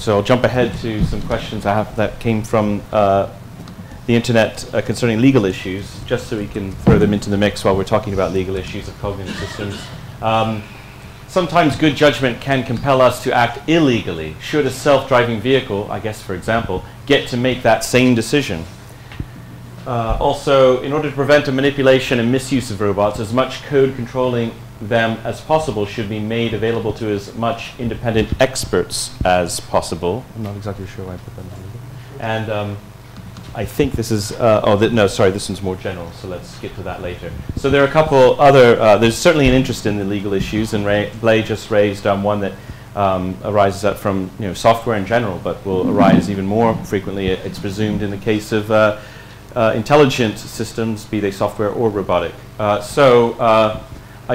So I'll jump ahead to some questions I have that came from the internet concerning legal issues, just so we can throw them into the mix while we're talking about legal issues of cognitive systems. Sometimes good judgment can compel us to act illegally. Should a self-driving vehicle, I guess for example, get to make that same decision? Also, in order to prevent a manipulation and misuse of robots, as much code controlling them as possible should be made available to as much independent experts as possible. I'm not exactly sure why I put that in. And I think this is, no, sorry, this one's more general, so let's get to that later. So there are a couple other, there's certainly an interest in the legal issues, and Blay just raised one that arises out from software in general, but will arise even more frequently, it's presumed, in the case of intelligent systems, be they software or robotic. I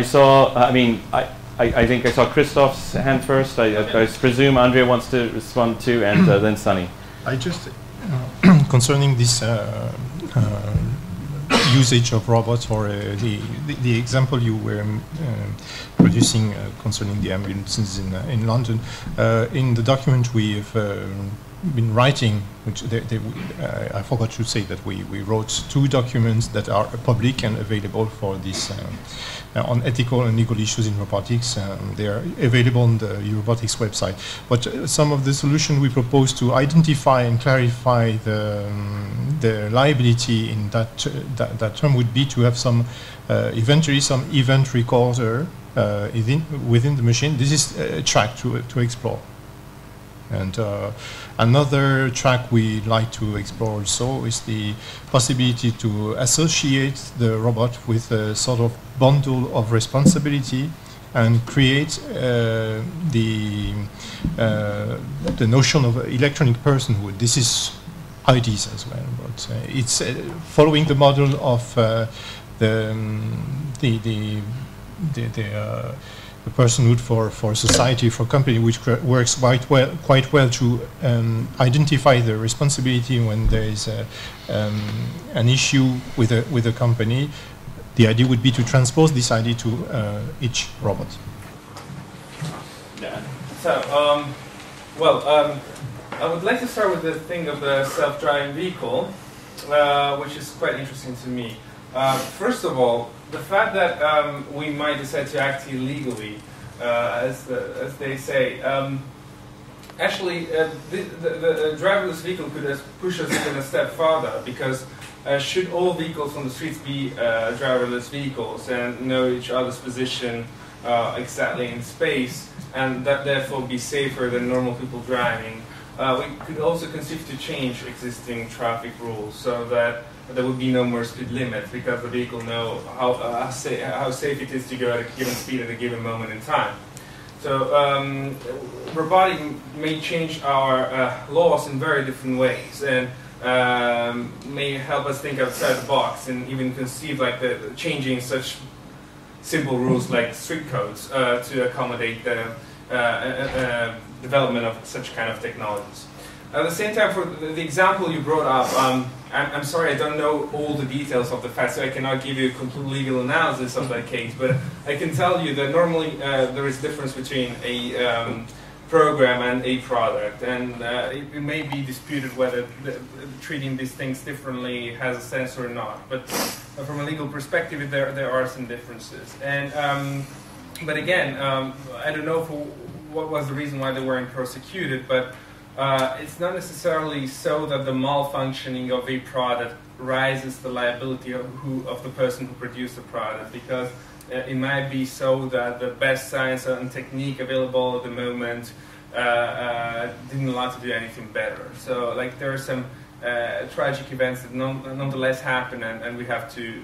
saw, I think I saw Christophe's hand first. I presume Andrea wants to respond to, and then Sunny. I just, concerning this usage of robots, or the example you were producing concerning the ambulances in London, in the document we've been writing, which I forgot to say that we wrote 2 documents that are public and available for this on ethical and legal issues in robotics. They are available on the robotics website. But some of the solutions we propose to identify and clarify the liability in that term would be to have some eventually some event recorder within the machine. This is a track to explore. And another track we like to explore also is the possibility to associate the robot with a sort of bundle of responsibility and create the notion of electronic personhood. This is ideas as well, but it's following the model of the personhood for society, for company, which works quite well to identify the responsibility when there is an issue with a company. The idea would be to transpose this idea to each robot. Yeah. So, I would like to start with the thing of the self-driving vehicle, which is quite interesting to me. First of all, the fact that we might decide to act illegally, as they say, actually the driverless vehicle could push us even a step farther, because should all vehicles on the streets be driverless vehicles and know each other's position exactly in space, and that therefore be safer than normal people driving, we could also conceive to change existing traffic rules so that there would be no more speed limit, because the vehicle know how safe it is to go at a given speed at a given moment in time. So robotics may change our laws in very different ways, and may help us think outside the box and even conceive like changing such simple rules like street codes to accommodate the development of such kind of technologies. At the same time, for the example you brought up, I'm sorry, I don't know all the details of the fact, so I cannot give you a complete legal analysis of that case, but I can tell you that normally there is difference between a program and a product, and it may be disputed whether treating these things differently has a sense or not, but from a legal perspective there are some differences. And but again, I don't know what was the reason why they weren't prosecuted, but it's not necessarily so that the malfunctioning of a product rises the liability of the person who produced the product, because it might be so that the best science and technique available at the moment didn't allow to do anything better. So like there are some tragic events that nonetheless happen, and we have to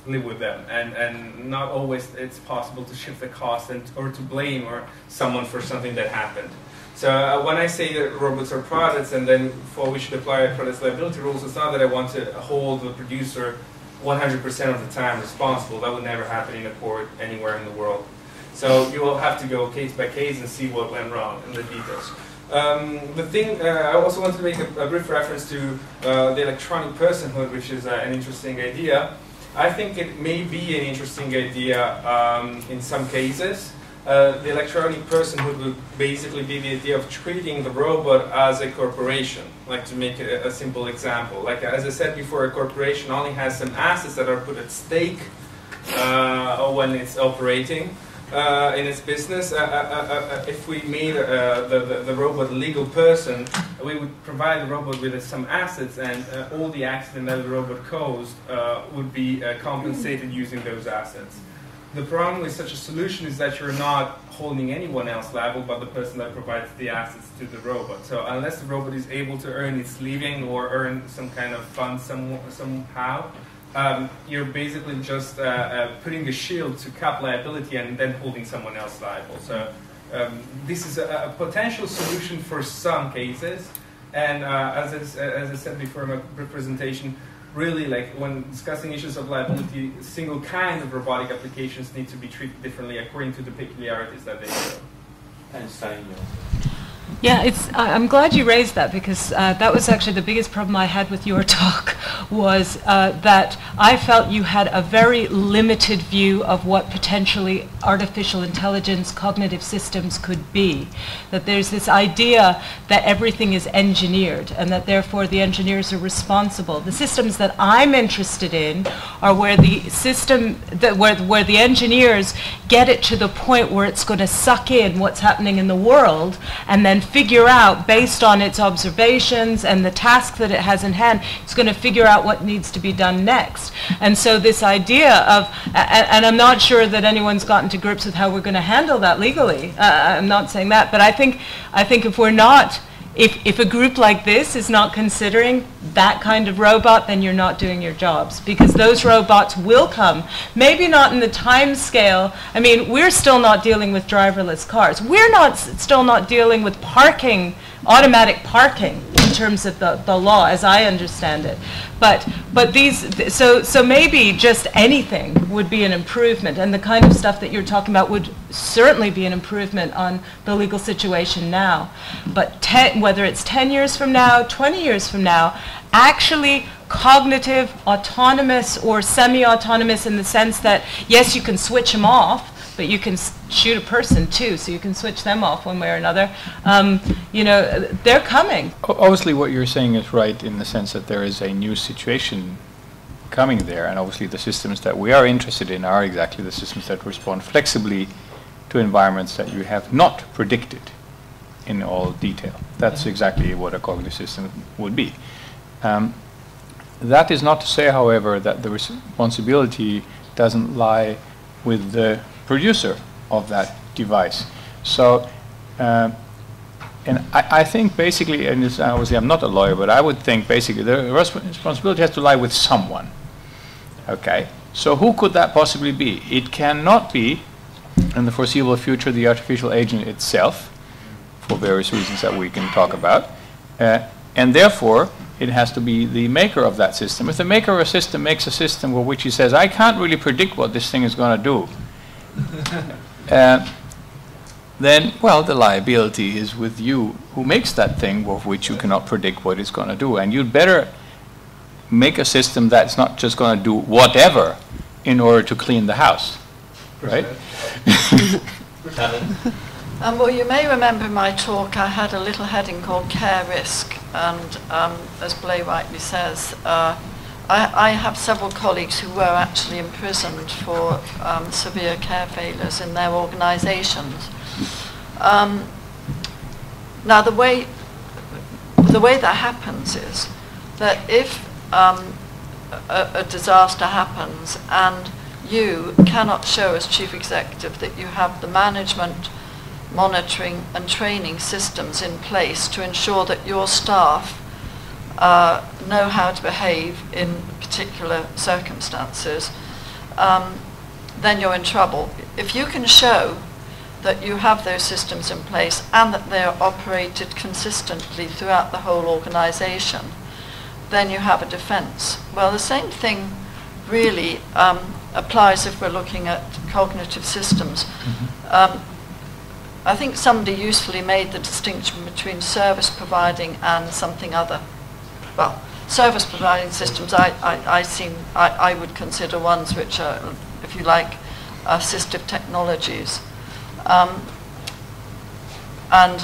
live with them, and not always it's possible to shift the cost or to blame someone for something that happened. So when I say that robots are products and then for we should apply products liability rules, it's not that I want to hold the producer 100% of the time responsible. That would never happen in a court anywhere in the world. So you will have to go case by case and see what went wrong in the details. The thing, I also want to make a brief reference to the electronic personhood, which is an interesting idea. I think it may be an interesting idea in some cases. The electronic personhood would basically be the idea of treating the robot as a corporation. Like, to make a simple example, like as I said before, a corporation only has some assets that are put at stake when it's operating in its business. If we made the robot a legal person, we would provide the robot with some assets, and all the accidents that the robot caused would be compensated using those assets. The problem with such a solution is that you're not holding anyone else liable but the person that provides the assets to the robot. So unless the robot is able to earn its living or earn some kind of fund somehow, you're basically just putting a shield to cap liability and then holding someone else liable. So this is a potential solution for some cases. And as I said before in my presentation, really, like, when discussing issues of liability, single kind of robotic applications need to be treated differently according to the peculiarities that they show. And studying Yeah, I'm glad you raised that, because that was actually the biggest problem I had with your talk, was that I felt you had a very limited view of what potentially artificial intelligence cognitive systems could be. That there's this idea that everything is engineered and that therefore the engineers are responsible. The systems that I'm interested in are where the system, where the engineers get it to the point where it's going to suck in what's happening in the world and then figure out, based on its observations and the task that it has in hand, it's going to figure out what needs to be done next. And so this idea of, and I'm not sure that anyone's gotten to grips with how we're going to handle that legally. I'm not saying that, but I think if we're not, if a group like this is not considering that kind of robot, then you're not doing your jobs, because those robots will come. Maybe not in the time scale. I mean, we're still not dealing with driverless cars. We're still not dealing with parking, automatic parking, in terms of the law, as I understand it. But these, so maybe just anything would be an improvement, and the kind of stuff that you're talking about would certainly be an improvement on the legal situation now. But whether it's 10 years from now, 20 years from now, actually cognitive, autonomous, or semi-autonomous, in the sense that, yes, you can switch them off, but you can shoot a person too, so you can switch them off one way or another. You know, they're coming. Obviously, what you're saying is right in the sense that there is a new situation coming there, and obviously the systems that we are interested in are exactly the systems that respond flexibly to environments that you have not predicted in all detail. That's exactly what a cognitive system would be. That is not to say, however, that the responsibility doesn't lie with the producer of that device. So, and I think basically, and this, obviously I'm not a lawyer, but I would think basically the responsibility has to lie with someone. Okay, so who could that possibly be? It cannot be, in the foreseeable future, the artificial agent itself, for various reasons that we can talk about, and therefore it has to be the maker of that system. If the maker of a system makes a system for which he says, I can't really predict what this thing is going to do, then, well, the liability is with you who makes that thing of which you cannot predict what it's going to do. And you'd better make a system that's not just going to do whatever in order to clean the house, right? Well, you may remember in my talk I had a little heading called Care Risk, and as Bello rightly says, I have several colleagues who were actually imprisoned for severe care failures in their organisations. Now, the way that happens is that if a disaster happens and you cannot show as chief executive that you have the management, monitoring and training systems in place to ensure that your staff know how to behave in particular circumstances, then you're in trouble. If you can show that you have those systems in place and that they are operated consistently throughout the whole organisation, then you have a defence. Well, the same thing really applies if we're looking at cognitive systems. I think somebody usefully made the distinction between service providing and something other. Well, service providing systems, I would consider ones which are, if you like, assistive technologies. And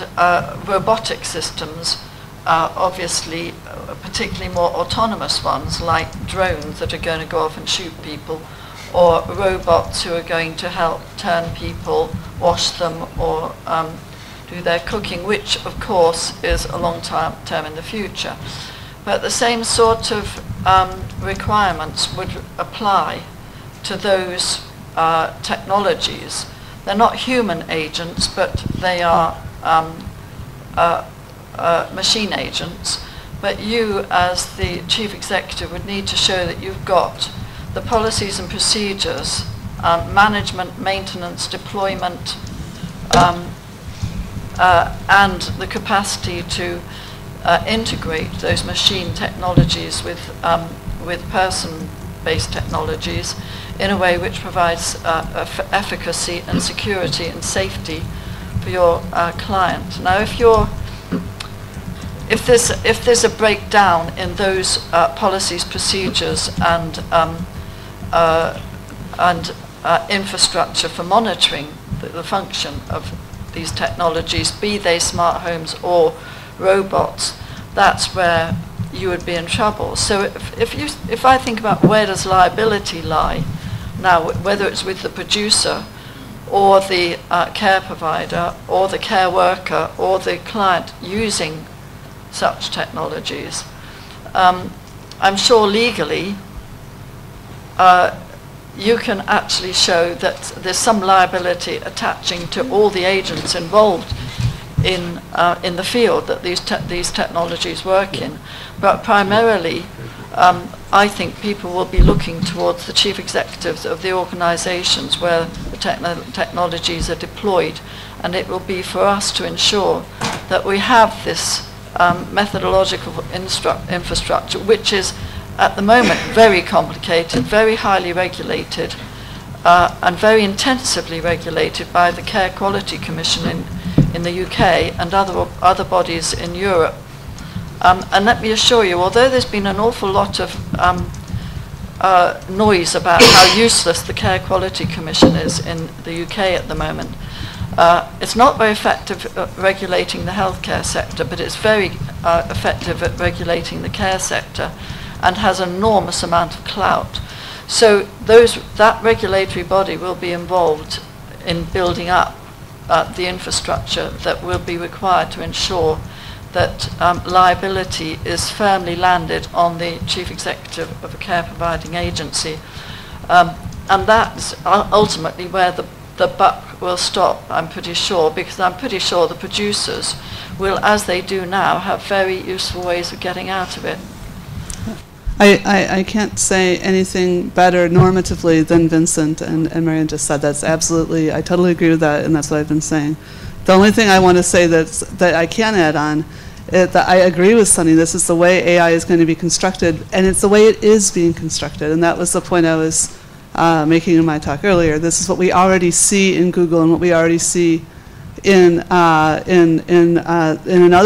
robotic systems are obviously particularly more autonomous ones, like drones that are going to go off and shoot people, or robots who are going to help turn people, wash them, or do their cooking, which of course is a long term in the future. But the same sort of requirements would apply to those technologies. They're not human agents, but they are machine agents. But you, as the chief executive, would need to show that you've got the policies and procedures, management, maintenance, deployment, and the capacity to integrate those machine technologies with person-based technologies in a way which provides efficacy and security and safety for your client. Now, if there's a breakdown in those policies, procedures, and infrastructure for monitoring the function of these technologies, be they smart homes or robots, that's where you would be in trouble. So if I think about where does liability lie now, whether it's with the producer or the care provider or the care worker or the client using such technologies, I'm sure legally you can actually show that there's some liability attaching to all the agents involved in the field that these technologies work in. But primarily, I think people will be looking towards the chief executives of the organizations where the technologies are deployed, and it will be for us to ensure that we have this methodological infrastructure, which is at the moment very complicated, very highly regulated, and very intensively regulated by the Care Quality Commission in the UK and other bodies in Europe. And let me assure you, although there's been an awful lot of noise about how useless the Care Quality Commission is in the UK at the moment, it's not very effective at regulating the healthcare sector, but it's very effective at regulating the care sector and has an enormous amount of clout. So that regulatory body will be involved in building up the infrastructure that will be required to ensure that liability is firmly landed on the chief executive of a care providing agency. And that's ultimately where the buck will stop, I'm pretty sure, because I'm pretty sure the producers will, as they do now, have very useful ways of getting out of it. I can't say anything better normatively than Vincent and Marion just said. That's absolutely, I totally agree with that, and that's what I've been saying. The only thing I want to say that I can add on is that I agree with Sunny. This is the way AI is going to be constructed, and it's the way it is being constructed, and that was the point I was making in my talk earlier. This is what we already see in Google and what we already see in another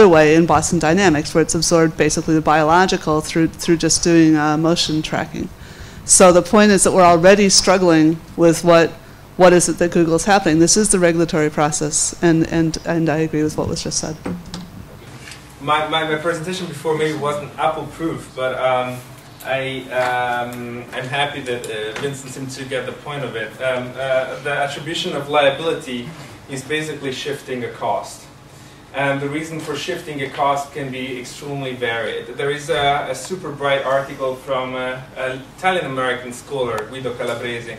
way in Boston Dynamics, where it's absorbed basically the biological through just doing motion tracking. So the point is that we're already struggling with what is it that Google is happening. This is the regulatory process, and I agree with what was just said. My presentation before maybe wasn't Apple-proof, but I'm happy that Vincent seemed to get the point of it. The attribution of liability is basically shifting a cost. And the reason for shifting a cost can be extremely varied. There is a super bright article from an Italian-American scholar, Guido Calabresi,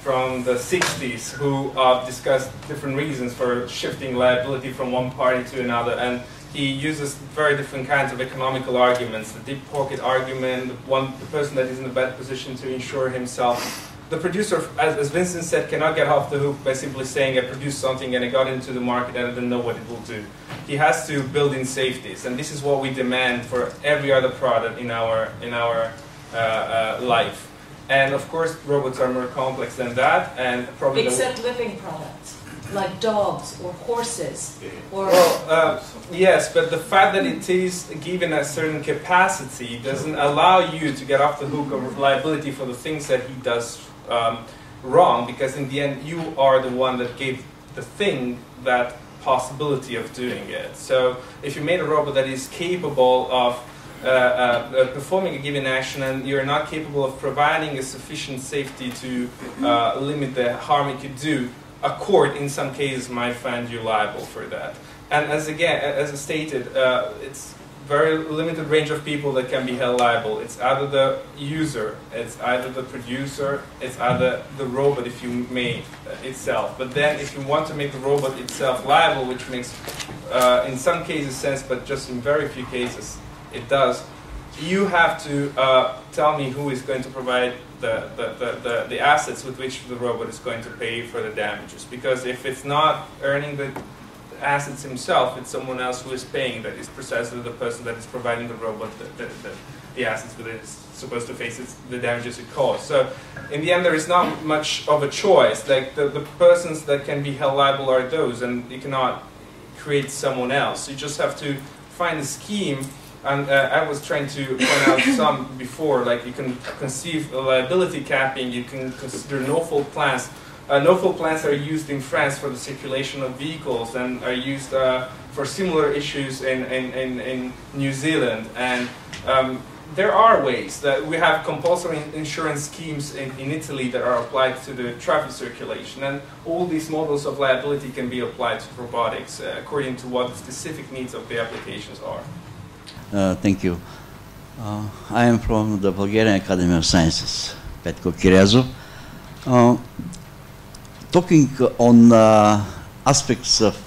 from the 60s, who discussed different reasons for shifting liability from one party to another. And he uses very different kinds of economical arguments. The deep pocket argument, the person that is in a bad position to insure himself. The producer, as Vincent said, cannot get off the hook by simply saying, I produced something and I got into the market and I don't know what it will do. He has to build in safeties, and this is what we demand for every other product in our life. And of course, robots are more complex than that, and probably except living products. like dogs or horses? Or Well, yes, but the fact that it is given a certain capacity doesn't allow you to get off the hook of liability for the things that he does wrong, because in the end you are the one that gave the thing that possibility of doing it. So if you made a robot that is capable of performing a given action and you're not capable of providing a sufficient safety to limit the harm it could do, a court in some cases might find you liable for that. And as I stated, it's very limited range of people that can be held liable. It's either the user, it's either the producer, it's either the robot if you made itself. But then if you want to make the robot itself liable, which makes in some cases sense, but just in very few cases it does, you have to tell me who is going to provide the assets with which the robot is going to pay for the damages. Because if it's not earning the assets himself, it's someone else who is paying. That is precisely the person that is providing the robot the assets that it's supposed to face the damages it caused. So in the end there is not much of a choice. Like the persons that can be held liable are those, and you cannot create someone else. You just have to find a scheme. And I was trying to point out some before, like you can conceive a liability capping, you can consider no-fault plans. No-fault plans are used in France for the circulation of vehicles and are used for similar issues in New Zealand. And there are ways that we have compulsory insurance schemes in Italy that are applied to the traffic circulation. And all these models of liability can be applied to robotics according to what the specific needs of the applications are. Thank you. I am from the Bulgarian Academy of Sciences, Petko Kirezo. Talking on aspects of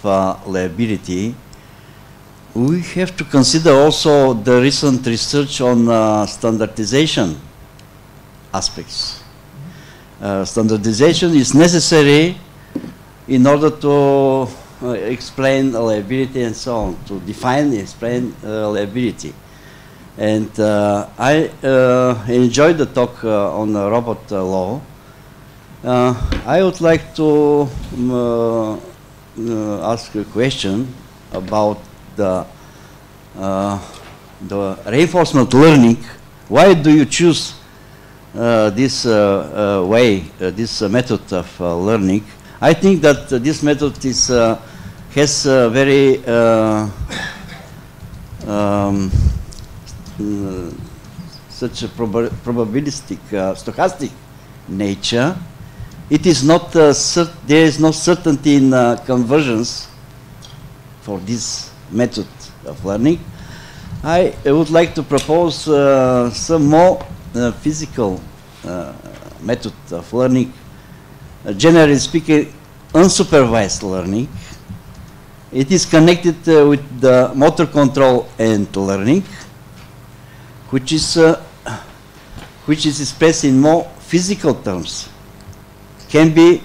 liability, we have to consider also the recent research on standardization aspects. Standardization is necessary in order to explain liability and so on, to define and explain liability. And I enjoyed the talk on robot law. I would like to ask a question about the reinforcement learning. Why do you choose this this method of learning? I think that this method is has a very such a probabilistic, stochastic nature. It is not there is no certainty in conversions for this method of learning. I would like to propose some more physical method of learning. Generally speaking, unsupervised learning. It is connected with the motor control and learning, which is expressed in more physical terms, can be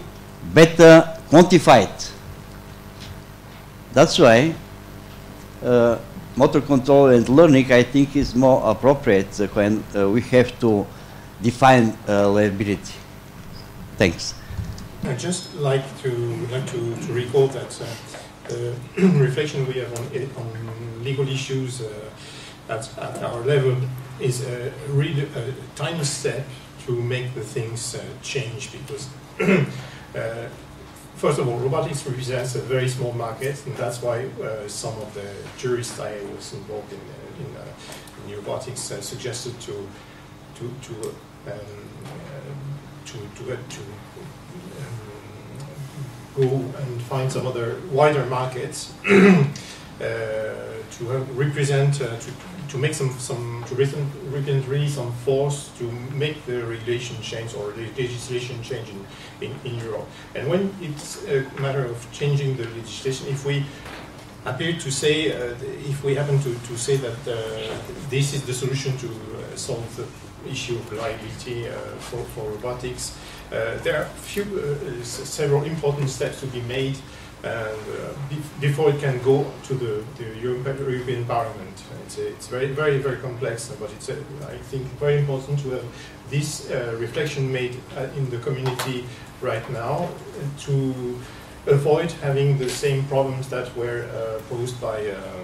better quantified. That's why motor control and learning, I think, is more appropriate when we have to define liability. Thanks. I'd just like to recall that the reflection we have on legal issues at our level is really a tiny step to make the things change, because first of all, robotics represents a very small market, and that's why some of the jurists I was involved in robotics suggested to go and find some other wider markets to represent, to make to represent really some force to make the regulation change or the legislation change in Europe. And when it's a matter of changing the legislation, if we appear to say, if we happen to say that this is the solution to solve the issue of liability for robotics, there are several important steps to be made before it can go to the European Parliament. It's very, very, very complex, but it's I think very important to have this reflection made in the community right now to avoid having the same problems that were posed by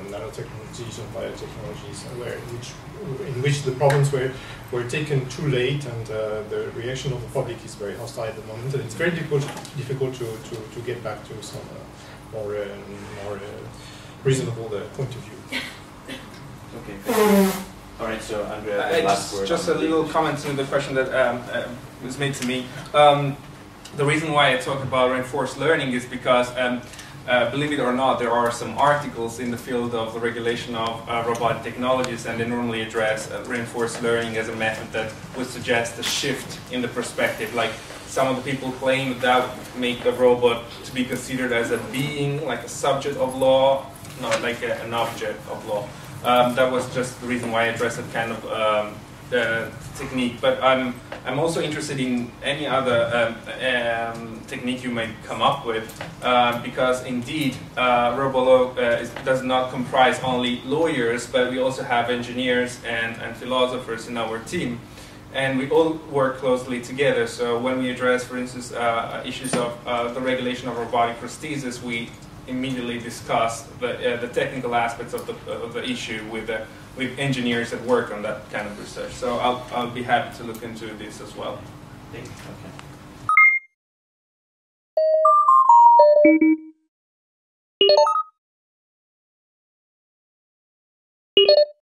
nanotechnologies and biotechnologies, in which the problems were taken too late, and the reaction of the public is very hostile at the moment, and it's very difficult to get back to some more reasonable point of view. Okay, thank you. All right, so Andrea, the last word. Just a little comment to the question that was made to me. The reason why I talk about reinforced learning is because, believe it or not, there are some articles in the field of the regulation of robotic technologies, and they normally address reinforced learning as a method that would suggest a shift in the perspective. Like, some of the people claim that would make a robot to be considered as a being, like a subject of law, not like an object of law. That was just the reason why I addressed that kind of technique. But I'm also interested in any other technique you might come up with, because indeed RoboLaw does not comprise only lawyers, but we also have engineers and philosophers in our team. And we all work closely together. So when we address, for instance, issues of the regulation of robotic prosthesis, we immediately discuss the technical aspects of the issue with engineers that work on that kind of research. So I'll be happy to look into this as well. Thank you. Okay.